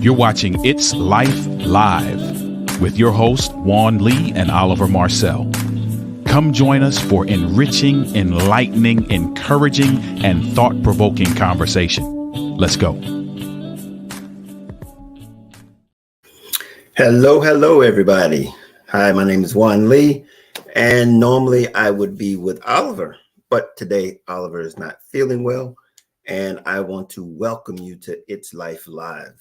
You're watching It's Life Live with your hosts, Juan Lee and Oliver Marcel. Come join us for enriching, enlightening, encouraging, and thought-provoking conversation. Let's go. Hello, everybody. Hi, my name is Juan Lee, and normally I would be with Oliver, but today Oliver is not feeling well, and I want to welcome you to It's Life Live.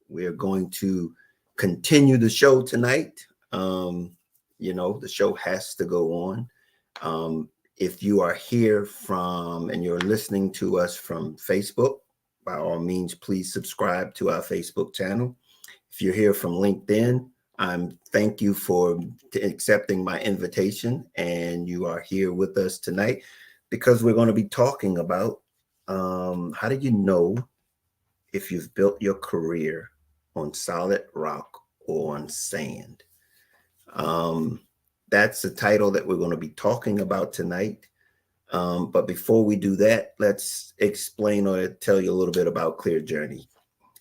We are going to continue the show tonight. The show has to go on. If you are here and you're listening to us from Facebook, by all means, please subscribe to our Facebook channel. If you're here from LinkedIn, thank you for accepting my invitation, and you are here with us tonight because we're going to be talking about how do you know if you've built your career on solid rock or on sand. That's the title that we're going to be talking about tonight. But before we do that, let's explain or tell you a little bit about Clear Journey.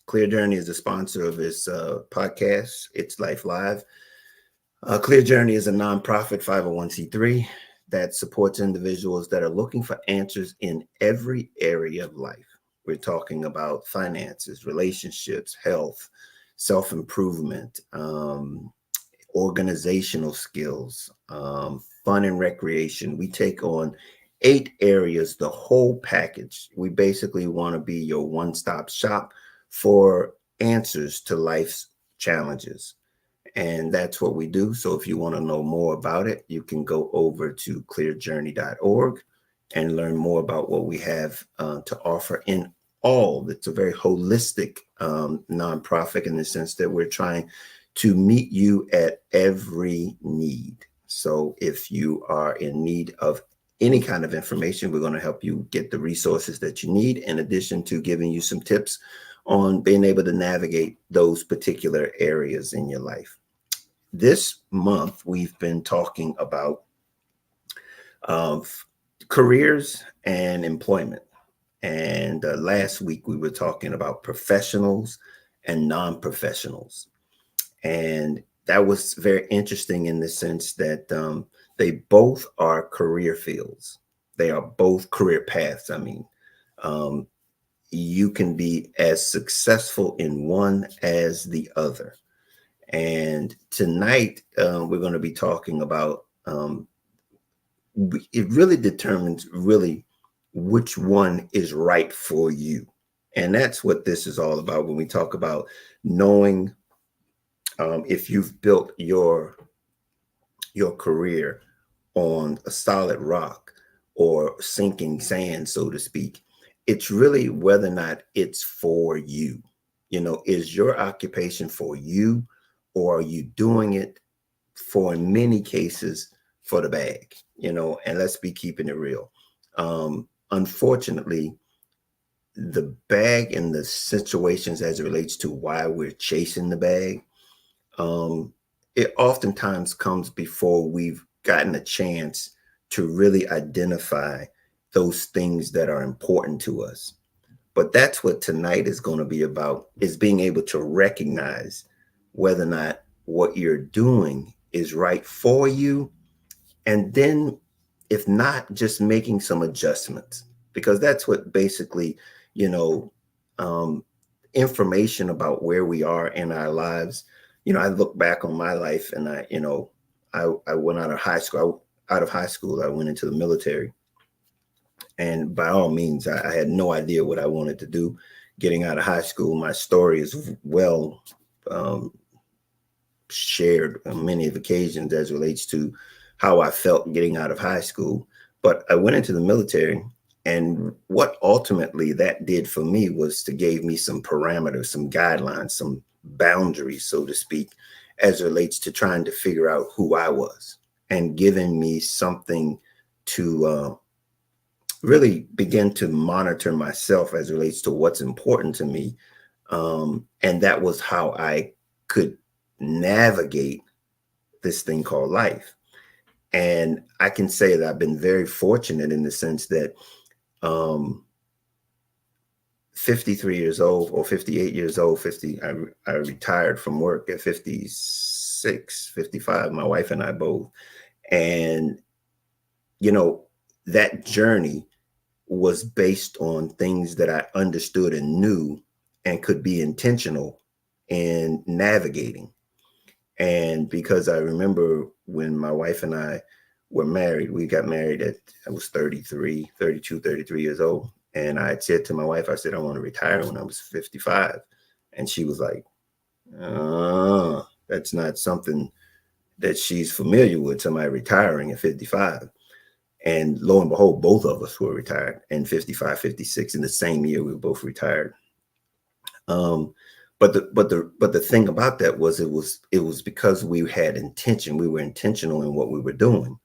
Clear Journey is the sponsor of this podcast, It's Life Live. Clear Journey is a nonprofit 501c3 that supports individuals that are looking for answers in every area of life. We're talking about finances, relationships, health, self-improvement, organizational skills, fun and recreation. We take on 8 areas, the whole package. We basically want to be your one-stop shop for answers to life's challenges. And that's what we do. So if you want to know more about it, you can go over to clearjourney.org and learn more about what we have to offer in all. It's a very holistic nonprofit in the sense that we're trying to meet you at every need. So if you are in need of any kind of information, we're going to help you get the resources that you need, in addition to giving you some tips on being able to navigate those particular areas in your life. This month, we've been talking about careers and employment. And last week, we were talking about professionals and non-professionals. And that was very interesting in the sense that they both are career fields. They are both career paths. You can be as successful in one as the other. And tonight, we're going to be talking about it really determines which one is right for you. And that's what this is all about when we talk about knowing if you've built your career on a solid rock or sinking sand, so to speak. It's really whether or not it's for you. Is your occupation for you, or are you doing it for, in many cases, for the bag? And let's be keeping it real. Unfortunately, the bag and the situations as it relates to why we're chasing the bag, it oftentimes comes before we've gotten a chance to really identify those things that are important to us. But that's what tonight is going to be about, is being able to recognize whether or not what you're doing is right for you. And then if not, just making some adjustments, because that's what basically, information about where we are in our lives. I look back on my life, and I went out of high school. I went into the military. And by all means, I had no idea what I wanted to do. Getting out of high school, my story is well shared on many of occasions as relates to how I felt getting out of high school. But I went into the military, and what ultimately that did for me was to give me some parameters, some guidelines, some boundaries, so to speak, as it relates to trying to figure out who I was, and giving me something to really begin to monitor myself as it relates to what's important to me. And that was how I could navigate this thing called life. And I can say that I've been very fortunate in the sense that 53 years old or 58 years old, 50, I retired from work at 56, 55, my wife and I both. And, you know, that journey was based on things that I understood and knew and could be intentional in navigating. And because I remember when my wife and I were married, we got married at, I was 33, 32, 33 years old. And I had said to my wife, I said, I want to retire when I was 55. And she was like, that's not something that she's familiar with, somebody retiring at 55. And lo and behold, both of us were retired in 55, 56 in the same year. We were both retired. Um, but the thing about that was it was because we had intention. We were intentional in what we were doing,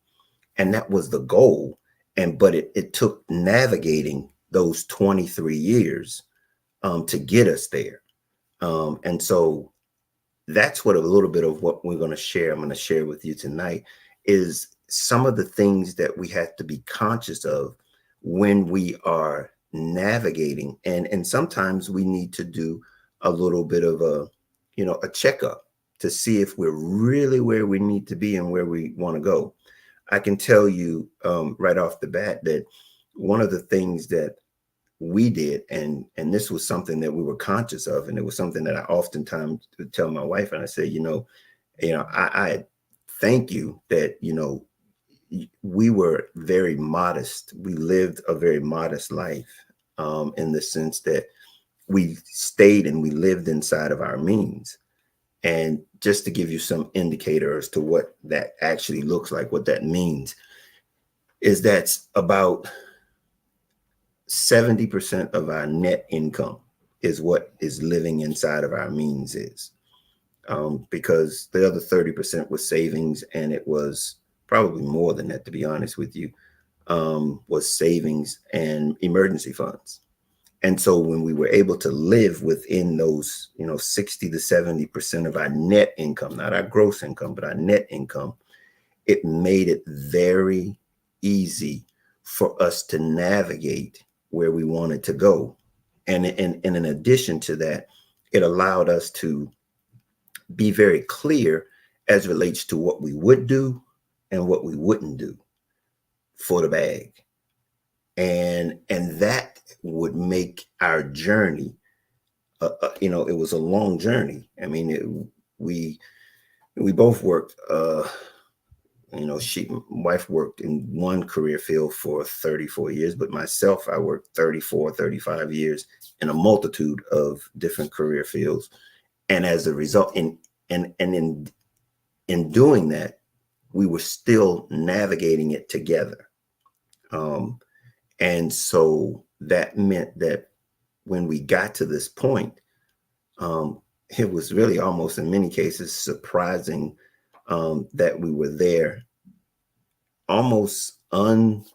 and that was the goal. And but it took navigating those 23 years to get us there. And so that's what a little bit of what we're going to share. I'm going to share with you tonight is some of the things that we have to be conscious of when we are navigating, and sometimes we need to do a little bit of a checkup to see if we're really where we need to be and where we want to go. I can tell you right off the bat that one of the things that we did, and this was something that we were conscious of, and it was something that I oftentimes would tell my wife, and I say, I thank you that we were very modest. We lived a very modest life, in the sense that we stayed and we lived inside of our means. And just to give you some indicator as to what that actually looks like, what that means is that's about 70% of our net income is what is living inside of our means is, because the other 30% was savings, and it was probably more than that, to be honest with you, was savings and emergency funds. And so when we were able to live within those, 60 to 70% of our net income, not our gross income, but our net income, it made it very easy for us to navigate where we wanted to go. And in addition to that, it allowed us to be very clear as relates to what we would do and what we wouldn't do for the bag. And that would make our journey, it was a long journey. I mean, we both worked, wife worked in one career field for 34 years, but myself, I worked 34, 35 years in a multitude of different career fields. And as a result, in doing that, we were still navigating it together. And so that meant that when we got to this point, it was really almost in many cases surprising that we were there, almost like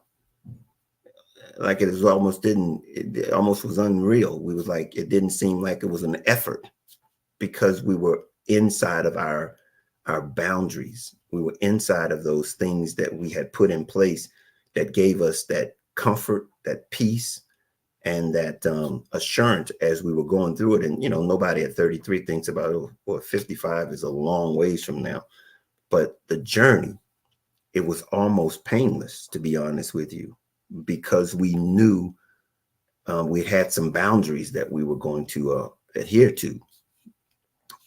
it was almost didn't, it almost was unreal. We was like, it didn't seem like it was an effort because we were inside of our boundaries. We were inside of those things that we had put in place that gave us that comfort, that peace, and that assurance as we were going through it. And nobody at 33 thinks about, oh, well, 55 is a long ways from now, but the journey, it was almost painless, to be honest with you, because we knew we had some boundaries that we were going to adhere to.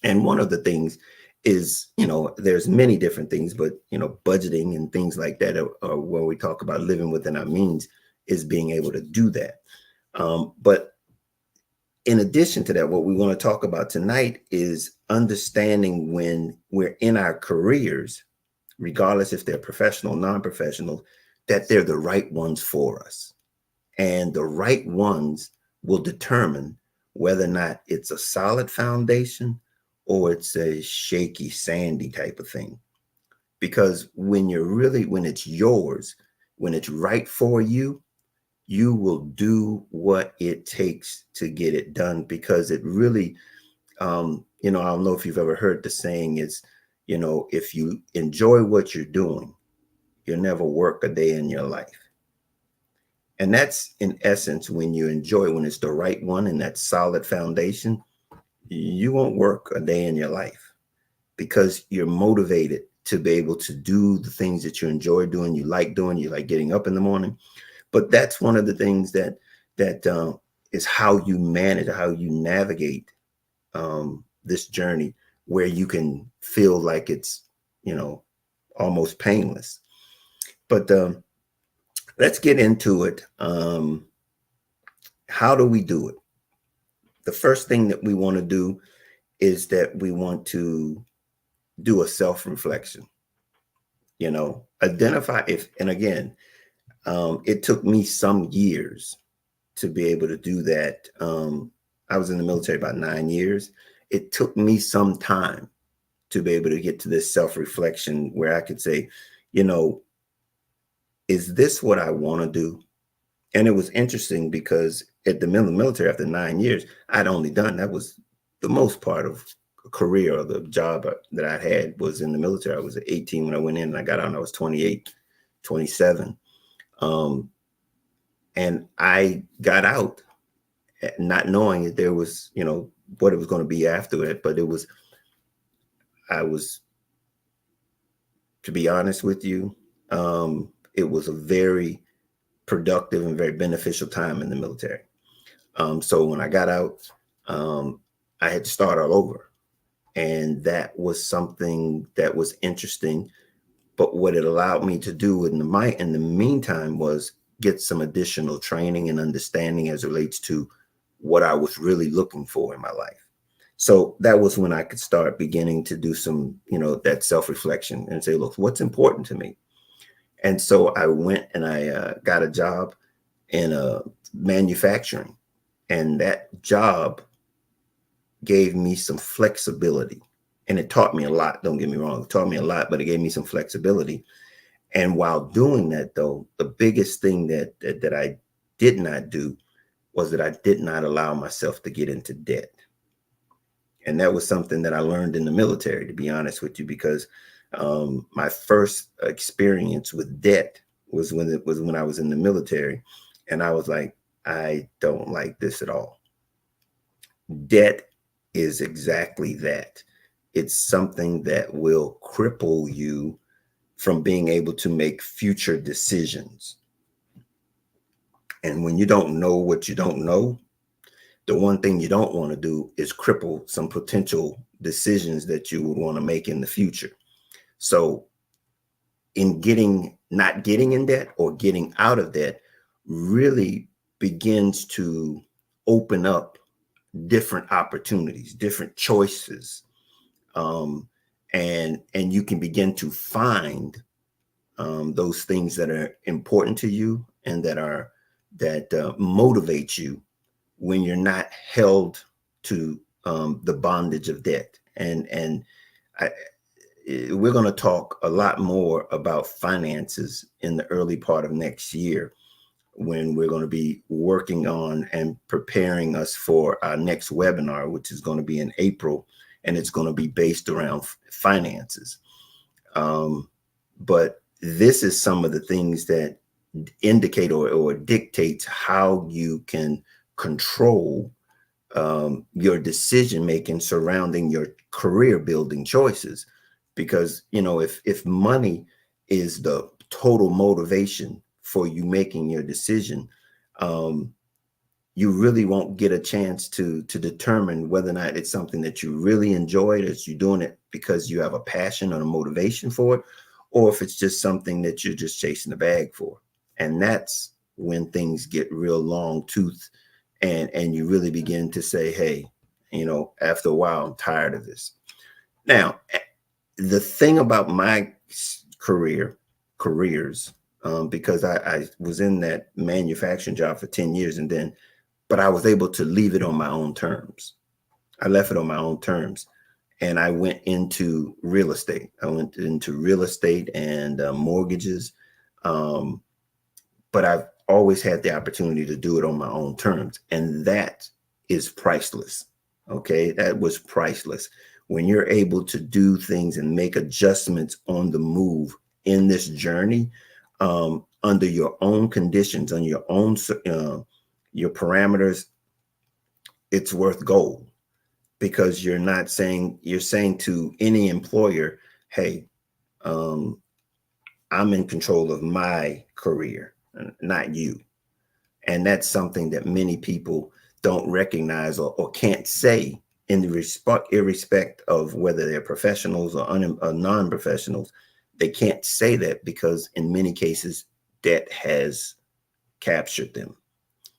And one of the things is, there's many different things, but, budgeting and things like that are when we talk about living within our means, is being able to do that. But in addition to that, what we want to talk about tonight is understanding when we're in our careers, regardless if they're professional, non-professional, that they're the right ones for us. And the right ones will determine whether or not it's a solid foundation or it's a shaky, sandy type of thing. Because when it's yours, when it's right for you, you will do what it takes to get it done, because it really, I don't know if you've ever heard the saying is, if you enjoy what you're doing, you'll never work a day in your life. And that's in essence, when you enjoy it, when it's the right one and that solid foundation, you won't work a day in your life because you're motivated to be able to do the things that you enjoy doing, you like getting up in the morning. But that's one of the things that is how you manage, how you navigate this journey, where you can feel like it's, you know, almost painless. But let's get into it. How do we do it? The first thing that we want to do is that we want to do a self-reflection. You know, identify if, and again, it took me some years to be able to do that. I was in the military about 9 years. It took me some time to be able to get to this self-reflection where I could say, you know, is this what I want to do? And it was interesting because at the military, after 9 years, I'd only done, that was the most part of a career, or the job that I had was in the military. I was 18 when I went in, and I got out and I was 28, 27. And I got out not knowing that there was, you know, what it was going to be after it. But I was, to be honest with you, it was a very productive and very beneficial time in the military. So when I got out, I had to start all over. And that was something that was interesting. But what it allowed me to do in the meantime was get some additional training and understanding as it relates to what I was really looking for in my life. So that was when I could start beginning to do some, you know, that self-reflection and say, look, what's important to me? And so I went and I got a job in manufacturing. And that job gave me some flexibility. And it taught me a lot. Don't get me wrong. It taught me a lot, but it gave me some flexibility. And while doing that, though, the biggest thing that I did not do was that I did not allow myself to get into debt. And that was something that I learned in the military, to be honest with you, because my first experience with debt was when I was in the military, and I was like, I don't like this at all. Debt is exactly that. It's something that will cripple you from being able to make future decisions. And when you don't know what you don't know, the one thing you don't want to do is cripple some potential decisions that you would want to make in the future. So in not getting in debt or getting out of debt really begins to open up different opportunities, different choices. And you can begin to find those things that are important to you and that motivate you when you're not held to the bondage of debt. And I, we're going to talk a lot more about finances in the early part of next year, when we're going to be working on and preparing us for our next webinar, which is going to be in April, and it's going to be based around finances. But this is some of the things that indicate or dictates how you can control your decision making surrounding your career building choices. Because, you know, if money is the total motivation for you making your decision, you really won't get a chance to determine whether or not it's something that you really enjoy, that you're doing it because you have a passion or a motivation for it, or if it's just something that you're just chasing the bag for. And that's when things get real long tooth, and you really begin to say, hey, you know, after a while, I'm tired of this. Now, the thing about my careers, because I was in that manufacturing job for 10 years, but I was able to leave it on my own terms. I left it on my own terms, and I went into real estate. I went into real estate and mortgages. But I've always had the opportunity to do it on my own terms. And that is priceless. Okay. That was priceless. When you're able to do things and make adjustments on the move in this journey, under your own conditions, on your own your parameters, it's worth gold, because you're saying to any employer, hey, um, I'm in control of my career, not you. And that's something that many people don't recognize, or can't say in the irrespect of whether they're professionals or non-professionals. They can't say that because in many cases debt has captured them.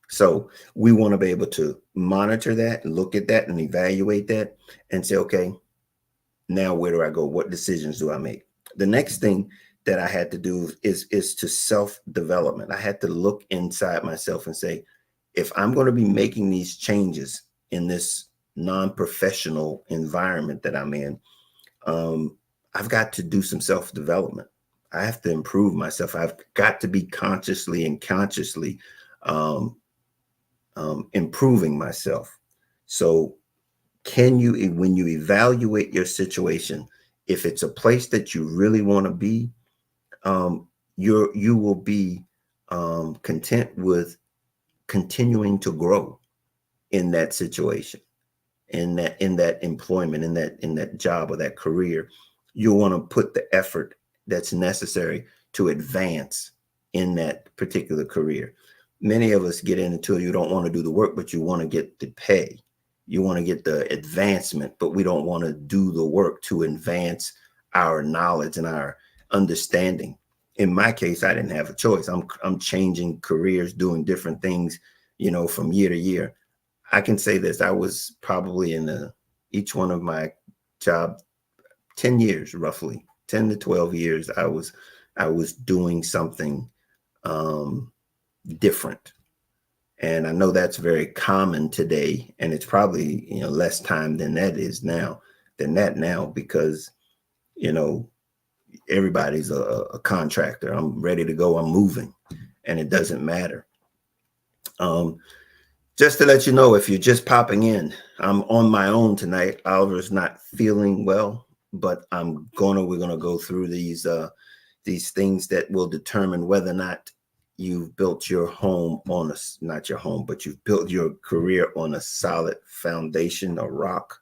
So we want to be able to monitor that, look at that, and evaluate that, and say, okay, now where do I go? What decisions do I make? The next thing that I had to do is to self-development. I had to look inside myself and say, if I'm going to be making these changes in this non-professional environment that I'm in, I've got to do some self-development. I have to improve myself. I've got to be consciously and consciously um, improving myself. So can you, when you evaluate your situation, if it's a place that you really want to be, you will be content with continuing to grow in that situation, in that employment, in that job or that career. You'll want to put the effort that's necessary to advance in that particular career. Many of us get into it, you don't want to do the work, but you want to get the pay. You want to get the advancement, but we don't want to do the work to advance our knowledge and our understanding. In my case, I didn't have a choice. I'm changing careers, doing different things, from year to year. I can say this: I was probably in each one of my job 10 years, roughly 10 to 12 years. I was doing something different. And I know that's very common today, and it's probably less time than that now, because you know everybody's a contractor. I'm ready to go. I'm moving, and it doesn't matter. Um, just to let you know, if you're just popping in, I'm on my own tonight. Oliver's not feeling well, but we're gonna go through these things that will determine whether or not you've built your home on not your home, but you've built your career on a solid foundation, a rock,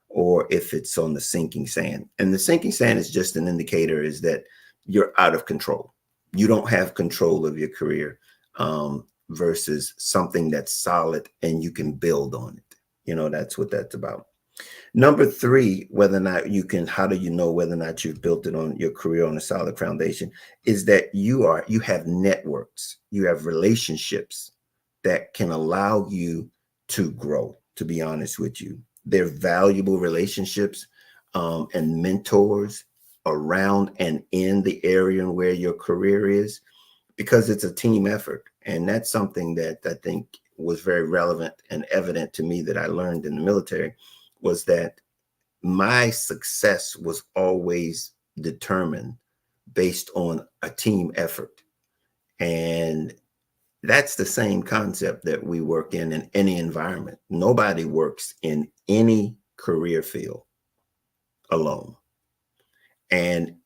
or if it's on the sinking sand. And the sinking sand is just an indicator, is that you're out of control. You don't have control of your career, versus something that's solid and you can build on it. That's what that's about. Number three, how do you know whether or not you've built it on your career on a solid foundation, is that you have networks, you have relationships that can allow you to grow, to be honest with you. They're valuable relationships, and mentors around and in the area where your career is, because it's a team effort. And that's something that I think was very relevant and evident to me, that I learned in the military, was that my success was always determined based on a team effort. And that's the same concept that we work in any environment. Nobody works in any career field alone. And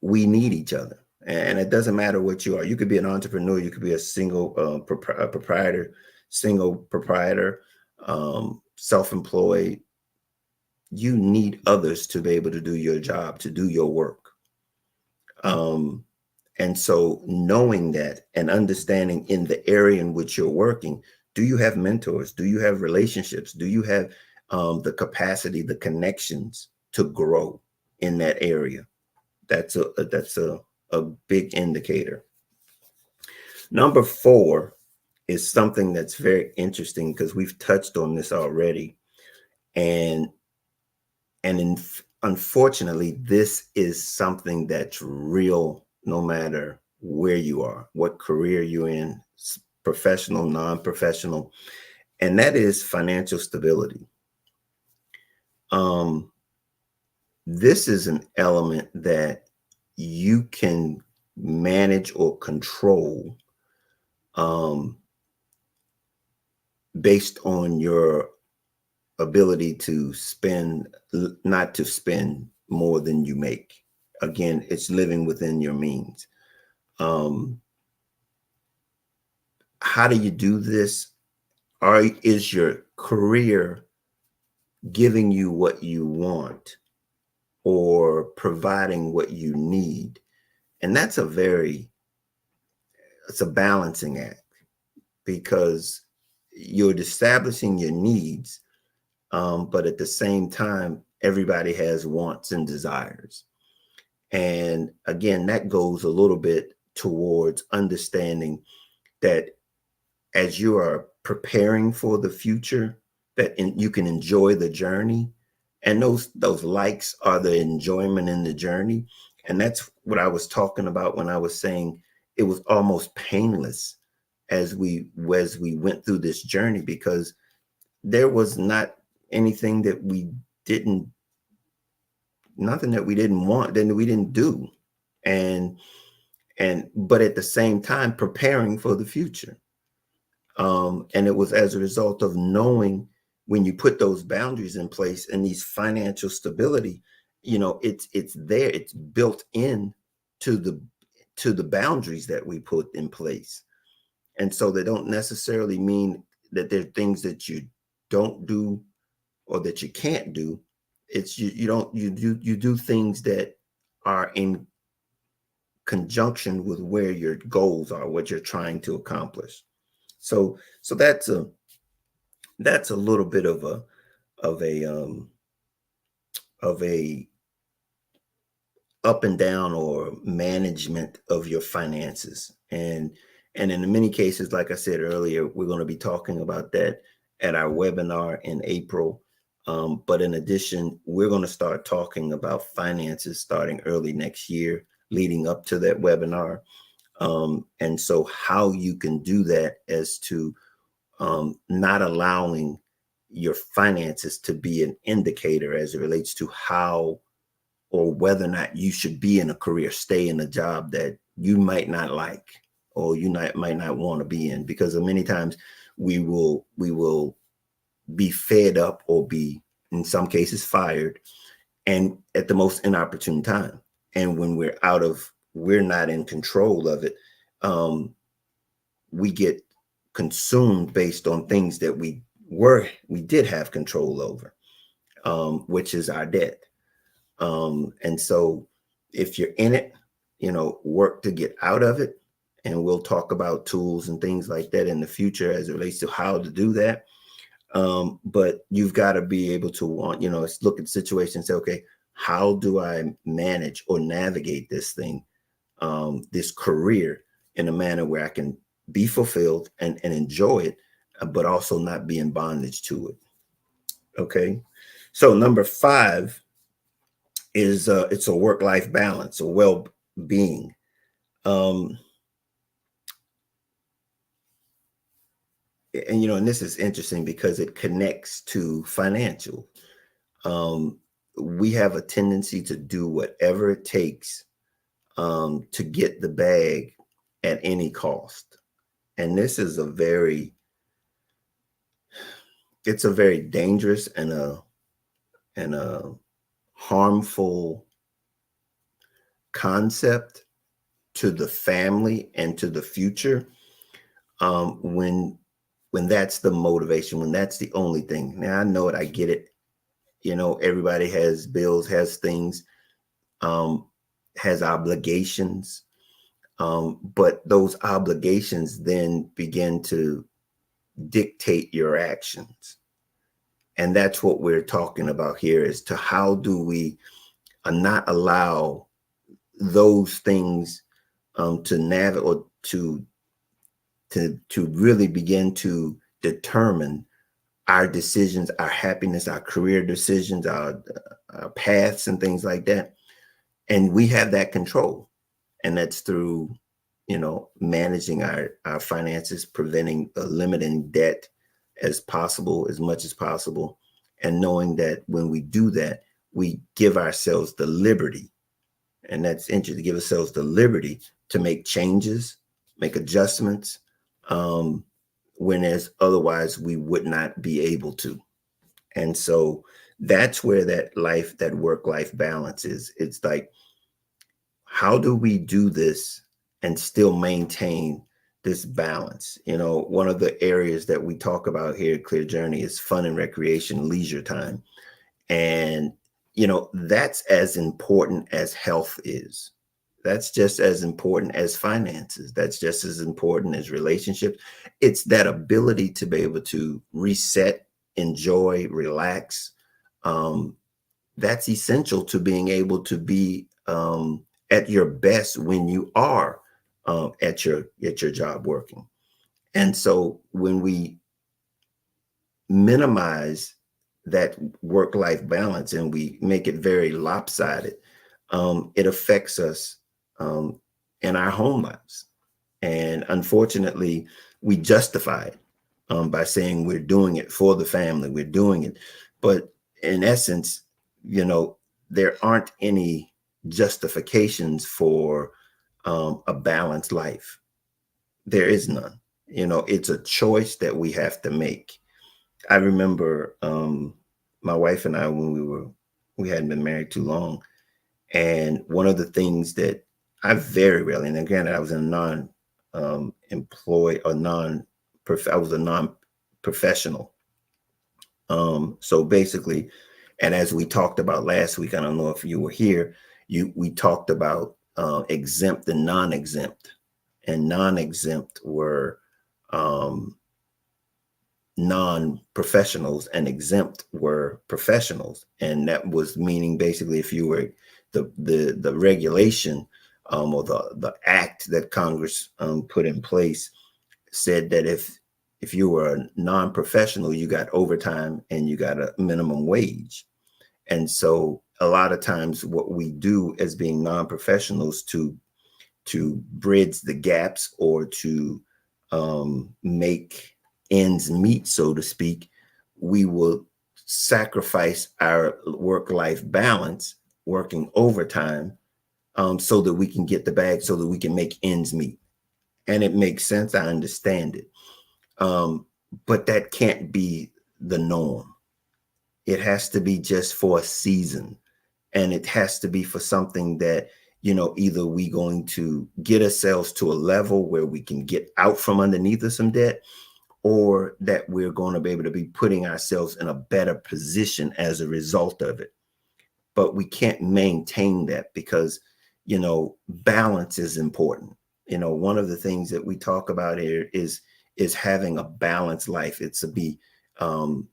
we need each other. And it doesn't matter what you are. You could be an entrepreneur. You could be a single proprietor, self-employed. You need others to be able to do your job, to do your work. And so knowing that and understanding in the area in which you're working, do you have mentors? Do you have relationships? Do you have the capacity, the connections to grow in that area? That's a big indicator. Number four is something that's very interesting, because we've touched on this already. Unfortunately, this is something that's real no matter where you are, what career you're in, professional, non-professional, and that is financial stability. This is an element that you can manage or control, based on your ability to not to spend more than you make. Again, it's living within your means. how do you do this? Is your career giving you what you want or providing what you need? And it's a balancing act, because you're establishing your needs, but at the same time, everybody has wants and desires. And again, that goes a little bit towards understanding that as you are preparing for the future, you can enjoy the journey, and those likes are the enjoyment in the journey. And that's what I was talking about when I was saying it was almost painless as we went through this journey, because there was not anything that we didn't nothing that we didn't want, then we didn't do. And and but at the same time preparing for the future. And it was as a result of knowing, when you put those boundaries in place and these financial stability, it's there, it's built in to the boundaries that we put in place. And so they don't necessarily mean that there are things that you don't do or that you can't do. It's you do things that are in conjunction with where your goals are, what you're trying to accomplish. So that's a little bit of a of a up and down or management of your finances. And in many cases, like I said earlier, we're going to be talking about that at our webinar in April. But in addition, we're going to start talking about finances starting early next year, leading up to that webinar. And so how you can do that as to not allowing your finances to be an indicator as it relates to how or whether or not you should be in a career, stay in a job that you might not like, or might not want to be in, because many times we will be fed up or be, in some cases, fired, and at the most inopportune time. And when we're not in control of it, we get consumed based on things that we did have control over, which is our debt. And so if you're in it, work to get out of it. And we'll talk about tools and things like that in the future as it relates to how to do that. But you've got to be able to look at the situation and say, okay, how do I manage or navigate this thing, this career, in a manner where I can be fulfilled and enjoy it, but also not be in bondage to it. Okay. So number 5 is it's a work-life balance, or well-being. And and this is interesting because it connects to financial. We have a tendency to do whatever it takes to get the bag at any cost. And this is it's a very dangerous and a harmful concept to the family and to the future, when that's the motivation, when that's the only thing. Now, I know it, I get it. Everybody has bills, has things, has obligations, but those obligations then begin to dictate your actions. And that's what we're talking about here, is to how do we not allow those things to navigate, or to really begin to determine our decisions, our happiness, our career decisions, our paths and things like that. And we have that control. And that's through, managing our finances, preventing, limiting debt as much as possible. And knowing that when we do that, we give ourselves the liberty, and that's interesting, to give ourselves the liberty to make changes, make adjustments, when otherwise we would not be able to. And so that's where that work-life balance is. It's like, how do we do this and still maintain this balance. One of the areas that we talk about here at Clear Journey is fun and recreation, leisure time. And, that's as important as health is. That's just as important as finances. That's just as important as relationships. It's that ability to be able to reset, enjoy, relax. Um, that's essential to being able to be at your best when you are at your job working. And so when we minimize that work-life balance and we make it very lopsided, it affects us um, in our home lives. And unfortunately, we justify it by saying we're doing it for the family, we're doing it. But in essence, you know, there aren't any justifications for a balanced life. There is none. It's a choice that we have to make. I remember my wife and I, when we hadn't been married too long, and one of the things that I very rarely, and again, I was a employee or I was a non-professional. So basically, and as we talked about last week, I don't know if you were here, we talked about exempt and non-exempt, and non-exempt were um, non-professionals and exempt were professionals. And that was meaning basically if you were the regulation or the act that Congress put in place said that if you were a non-professional, you got overtime and you got a minimum wage. And so a lot of times what we do as being non-professionals to bridge the gaps or to make ends meet, so to speak, we will sacrifice our work-life balance, working overtime, so that we can get the bag, so that we can make ends meet. And it makes sense. I understand it. But that can't be the norm. It has to be just for a season. And it has to be for something that, either we going to get ourselves to a level where we can get out from underneath of some debt, or that we're going to be able to be putting ourselves in a better position as a result of it. But we can't maintain that because, balance is important. One of the things that we talk about here is having a balanced life. It's um,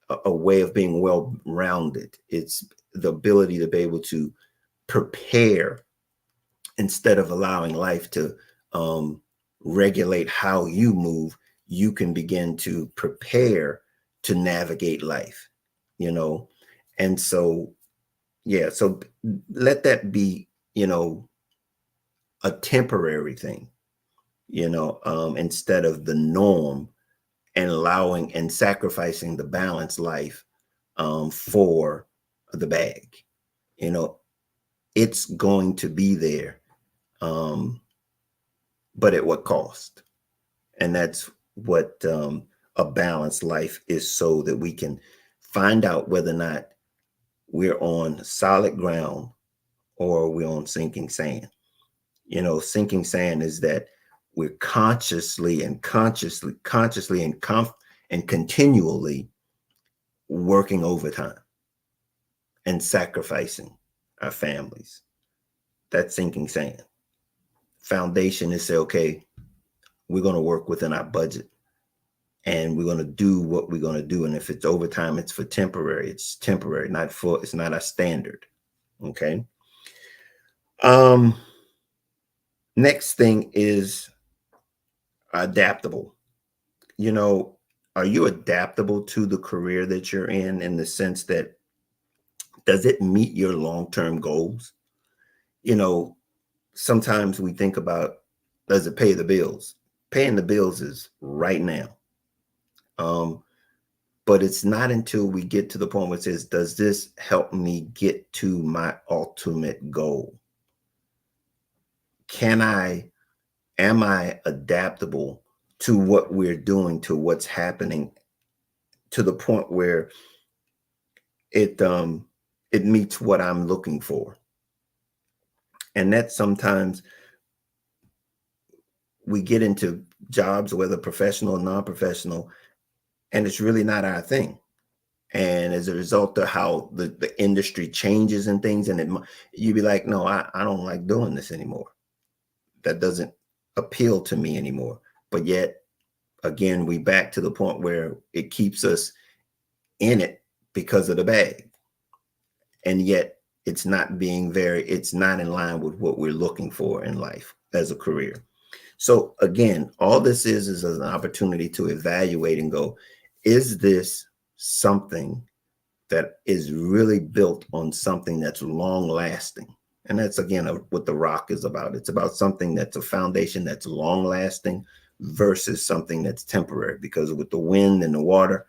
a way of being well-rounded. It's the ability to be able to prepare instead of allowing life to regulate how you move. You can begin to prepare to navigate life, you know? And so, yeah, so let that be, a temporary thing, instead of the norm, and allowing and sacrificing the balanced life for the bag. You know, it's going to be there, um, but at what cost? And that's what a balanced life is, so that we can find out whether or not we're on solid ground or we're on sinking sand. Sinking sand is that we're consciously and continually working overtime and sacrificing our families. That's sinking sand. Foundation is say, okay, we're going to work within our budget and we're going to do what we're going to do. And if it's overtime, it's for temporary. It's temporary, it's not a standard. Okay. Um, Next thing is adaptable. You know, are you adaptable to the career that you're in the sense that does it meet your long-term goals? You know, sometimes we think about, does it pay the bills? Paying the bills is right now. Um, but it's not until we get to the point where it says, does this help me get to my ultimate goal? Am I adaptable to what we're doing, to what's happening, to the point where it meets what I'm looking for? And that sometimes we get into jobs, whether professional or non-professional, and it's really not our thing. And as a result of how the industry changes and things, and you'd be like, no, I don't like doing this anymore. That doesn't appeal to me anymore. But yet, again, we back to the point where it keeps us in it because of the bag. And yet it's not it's not in line with what we're looking for in life as a career. So again, all this is an opportunity to evaluate and go, is this something that is really built on something that's long lasting? And that's again what the rock is about. It's about something that's a foundation that's long lasting versus something that's temporary, because with the wind and the water,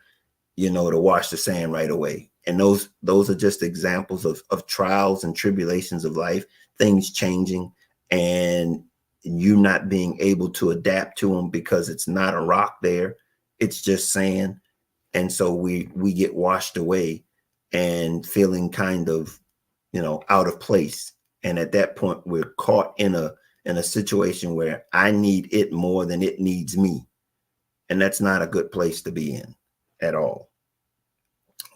to wash the sand right away. And those are just examples of trials and tribulations of life, things changing, and you not being able to adapt to them because it's not a rock there, it's just sand. And so we get washed away and feeling kind of, out of place. And at that point, we're caught in a situation where I need it more than it needs me. And that's not a good place to be in at all.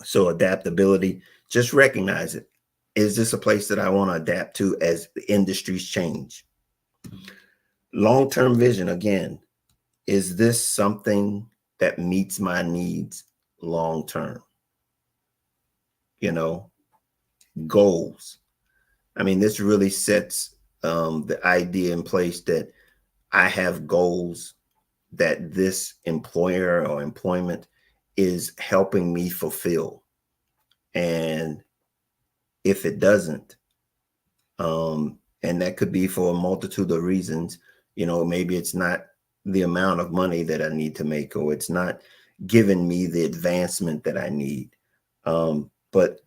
So adaptability, just recognize it. Is this a place that I want to adapt to as the industries change? Long-term vision, again, is this something that meets my needs long-term? Goals. I mean, this really sets the idea in place that I have goals that this employer or employment is helping me fulfill. And if it doesn't, and that could be for a multitude of reasons, maybe it's not the amount of money that I need to make, or it's not giving me the advancement that I need. But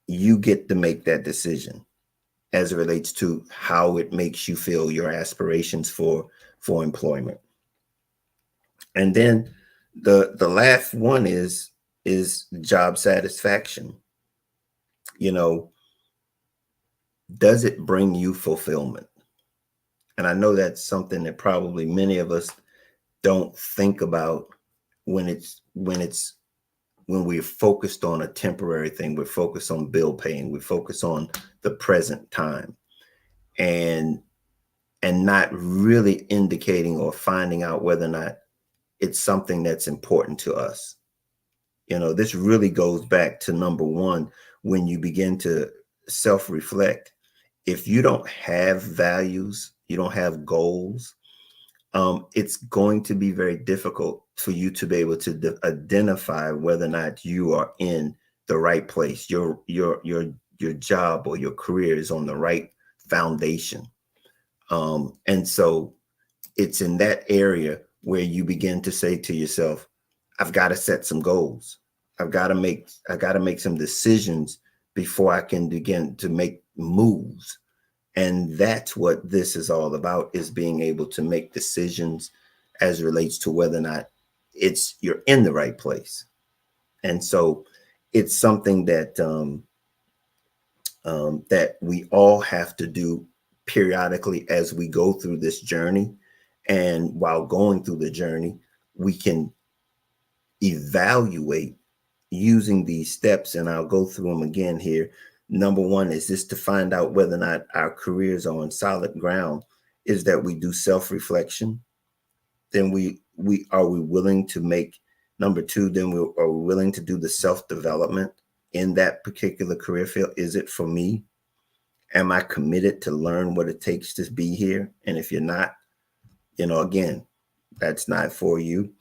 you get to make that decision as it relates to how it makes you feel, your aspirations for employment. And then the last one is job satisfaction. Does it bring you fulfillment? And I know that's something that probably many of us don't think about when we're focused on a temporary thing. We're focused on bill paying. We focus on the present time, and not really indicating or finding out whether or not it's something that's important to us. This really goes back to number one, when you begin to self-reflect. If you don't have values, you don't have goals, it's going to be very difficult for you to be able to identify whether or not you are in the right place. Your job or your career is on the right foundation. And so it's in that area where you begin to say to yourself, I've got to set some goals. I've got to make some decisions before I can begin to make moves. And that's what this is all about, is being able to make decisions as it relates to whether or not you're in the right place. And so it's something that that we all have to do periodically as we go through this journey. And while going through the journey, we can evaluate using these steps. And I'll go through them again here. Number one is just to find out whether or not our careers are on solid ground, is that we do self-reflection. Then we are we willing to make, number two, then are we willing to do the self-development in that particular career field? Is it for me? Am I committed to learn what it takes to be here? And if you're not, again, that's not for you.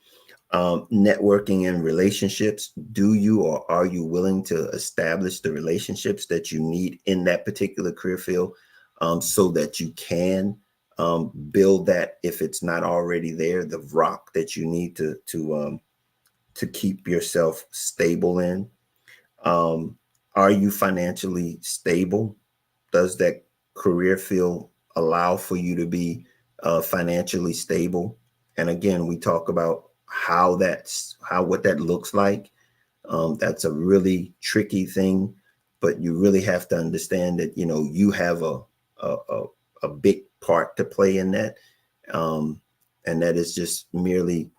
Networking and relationships. Do you or are you willing to establish the relationships that you need in that particular career field, so that you can build that, if it's not already there, the rock that you need to keep yourself stable in? Are you financially stable? Does that career field allow for you to be financially stable? And again, we talk about what that looks like. That's a really tricky thing, but you really have to understand that you have a big part to play in that. And that is just merely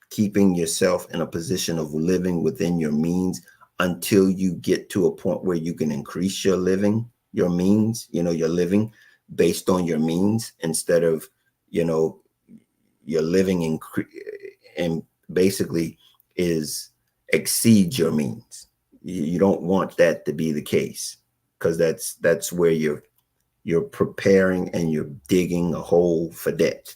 keeping yourself in a position of living within your means until you get to a point where you can increase your living, your means, your living based on your means, instead of, you know, your living and basically is exceeds your means. You don't want that to be the case, because that's where you're preparing and you're digging a hole for debt.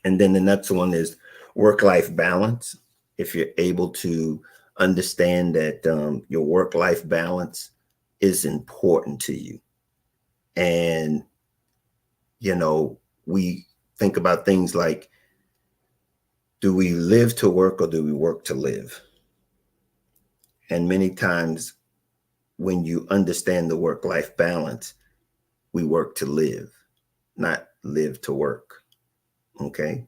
And then the next one is work-life balance. If you're able to understand that your work-life balance is important to you, and we think about things like, do we live to work or do we work to live? And many times when you understand the work-life balance, we work to live, not live to work. Okay.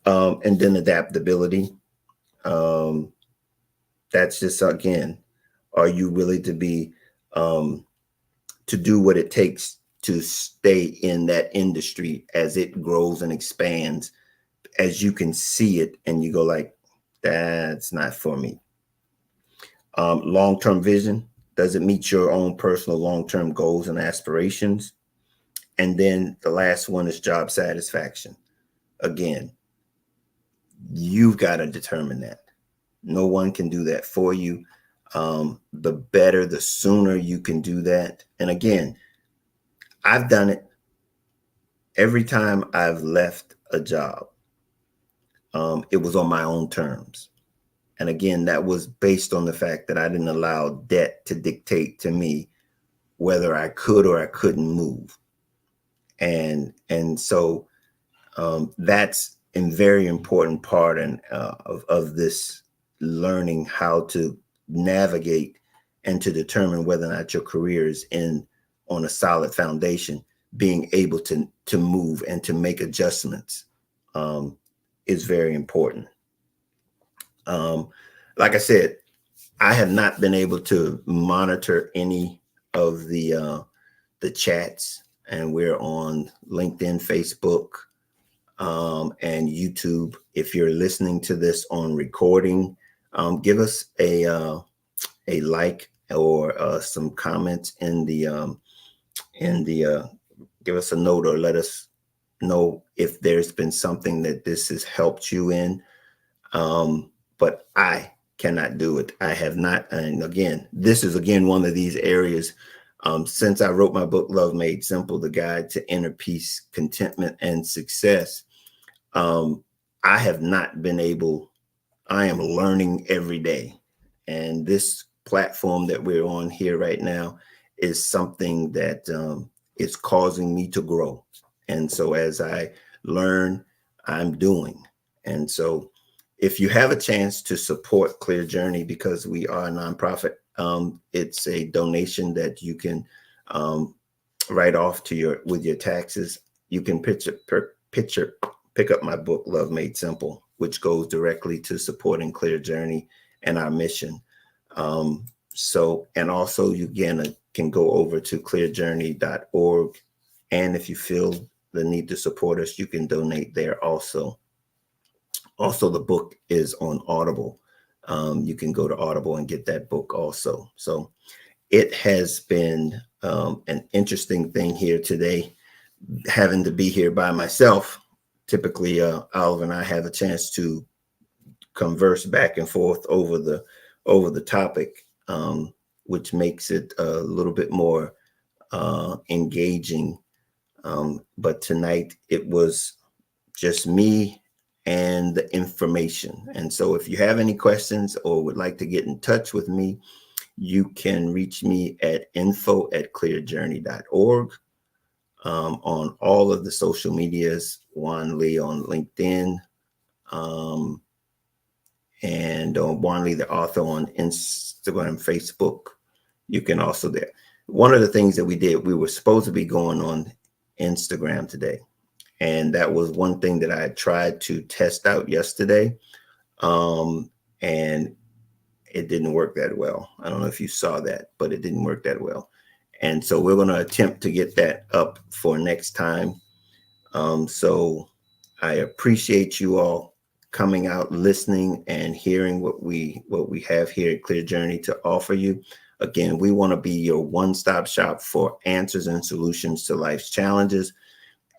And then adaptability. Um, that's just, again, are you willing to be to do what it takes to stay in that industry as it grows and expands, as you can see it and you go like, that's not for me. Long-term vision, does it meet your own personal long-term goals and aspirations? And then the last one is job satisfaction. Again, you've got to determine that. No one can do that for you. The better, the sooner you can do that. And again, I've done it. Every time I've left a job, it was on my own terms. And again, that was based on the fact that I didn't allow debt to dictate to me whether I could or I couldn't move. And so that's a very important part of this learning how to navigate and to determine whether or not your career is on a solid foundation. Being able to move and to make adjustments is very important. Um, like I said, I have not been able to monitor any of the chats, and we're on LinkedIn, Facebook, and YouTube. If you're listening to this on recording, give us a like or some comments in the give us a note, or let us know if there's been something that this has helped you in. But I cannot do it. I have not. And again, this is again one of these areas. Since I wrote my book, Love Made Simple, The Guide to Inner Peace, Contentment, and Success, I have not been able, I am learning every day. And this platform that we're on here right now is something that is causing me to grow. And so as I learn, I'm doing. And so if you have a chance to support Clear Journey, because we are a nonprofit, it's a donation that you can write off with your taxes. You can pick up my book, Love Made Simple, which goes directly to supporting Clear Journey and our mission. And also you can go over to clearjourney.org. And if you feel the need to support us, you can donate there also. Also, the book is on Audible. You can go to Audible and get that book also. So it has been an interesting thing here today, having to be here by myself. Typically, Oliver and I have a chance to converse back and forth over the topic, which makes it a little bit more engaging. But tonight it was just me and the information. And so if you have any questions or would like to get in touch with me, you can reach me at info@clearjourney.org. On all of the social medias, Juan Lee on LinkedIn, and Juan Lee, the author, on Instagram, Facebook. You can also there. One of the things that we did, we were supposed to be going on Instagram today. And that was one thing that I tried to test out yesterday. And it didn't work that well. I don't know if you saw that, but it didn't work that well. And so we're going to attempt to get that up for next time. So I appreciate you all coming out, listening, and hearing what we have here at Clear Journey to offer you. Again, we want to be your one-stop shop for answers and solutions to life's challenges,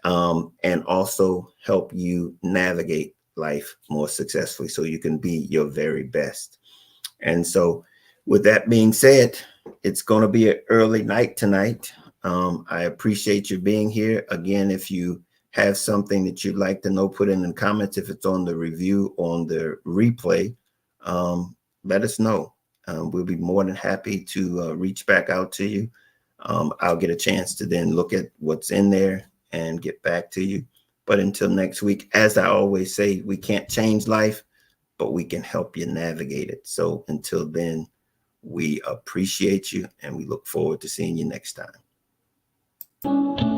and also help you navigate life more successfully so you can be your very best. And so, with that being said, it's going to be an early night tonight. I appreciate you being here. Again, if you have something that you'd like to know, put in the comments. If it's on the review, on the replay, let us know. We'll be more than happy to reach back out to you. I'll get a chance to then look at what's in there and get back to you. But until next week, as I always say, we can't change life, but we can help you navigate it. So until then, we appreciate you and we look forward to seeing you next time.